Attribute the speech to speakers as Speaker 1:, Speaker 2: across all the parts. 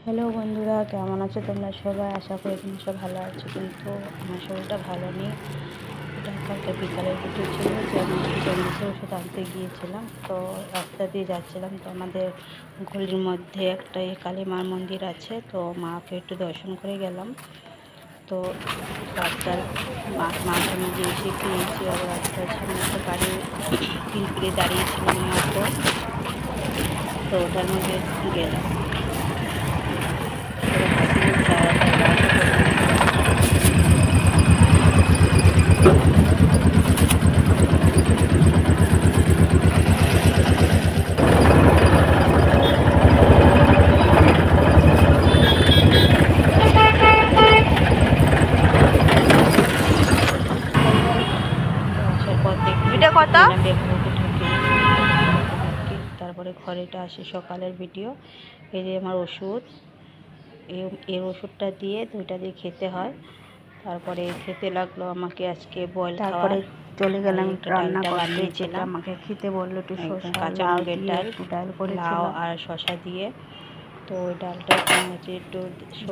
Speaker 1: Hello বন্ধুরা, কেমন আছো তোমরা সবাই? আশা করি তোমরা সব ভালো আছো, কিন্তু আমার শরীরটা ভালো নেই। এটা কালকে বিকালের ভিডিও ছিল যে আমি জন্ডিসের ওষুধ আনতে গিয়েছিলাম। তো রাস্তা দিয়ে যাচ্ছিলাম, তো আমাদের গলির মধ্যে একটা কালীমার মন্দির আছে, তো মাকে একটু দর্শন করে গেলাম। তো রাস্তার মাঝে মাঝে এসে পেয়েছি, আবার রাস্তার সামনে একটা গাড়ি পিলপিলে দাঁড়িয়েছিল নিয়ে অটো, তো ওটার মধ্যে গেলাম। তারপরে ঘরেটা আসে সকালের ভিডিও। এই যে আমার ওষুধ, এর ওষুধটা দিয়ে দুইটা দিয়ে খেতে হয়। তারপরে খেতে লাগলো আমাকে আজকে বয়েল খাবার। চলে গেলাম রান্না বানিয়েছিলাম, আমাকে খেতে বললো একটু শসা কাঁচা মুগের ডাল, ডাল করে লাউ আর শসা দিয়ে। তো ওই ডালটা একটু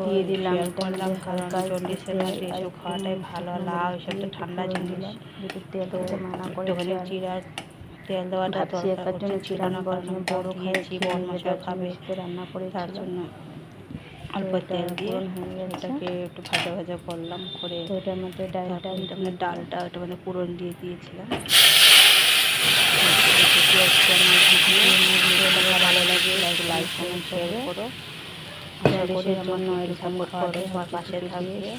Speaker 1: দিয়ে দিলাম, করলাম কারণ জন্ডিসের মধ্যে এসব খাওয়াটাই ভালো। লাউ এসবটা ঠান্ডা জিনিস, তো একটুখানি জিরার তেল দেওয়াটা দরকার ছিল না, কারণ বড় খাইছি, বড় মশলা খাবে রান্না করে, তার জন্য অল্প তেল দিয়ে এটাকে একটু ভাজা ভাজা করলাম করে ওটার মধ্যে ডালটা ওটার মধ্যে পুরন দিয়ে দিয়েছিলাম। ভালো লাগে, লাইক কমেন্ট শেয়ার করো। দেশের জন্য এরকম করো, সবার পাশে থাকবে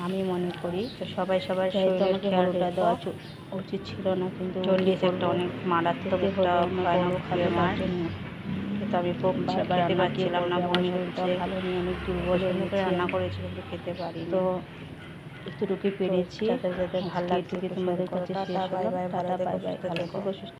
Speaker 1: আমি মনে করি। তো সবাই সবার শরীরের খেয়ালটা দেওয়া উচিত ছিল না, কিন্তু জন্ডিস একটা অনেক মারাত্মক একটা ভয়ানক বেমার। কিন্তু আমি খুব খেতে পারছিলাম না, মনে হচ্ছে ভালো নিয়ে অনেক দুর্বল করে রান্না করেছি, কিন্তু খেতে পারি। তো এতটুকুই পেরেছি, যাতে ভালো লাগছে তোমাদের কাছে শেষ হলো। টাটা, বাই বাই, ভালো থেকো, সুস্থ থেকো।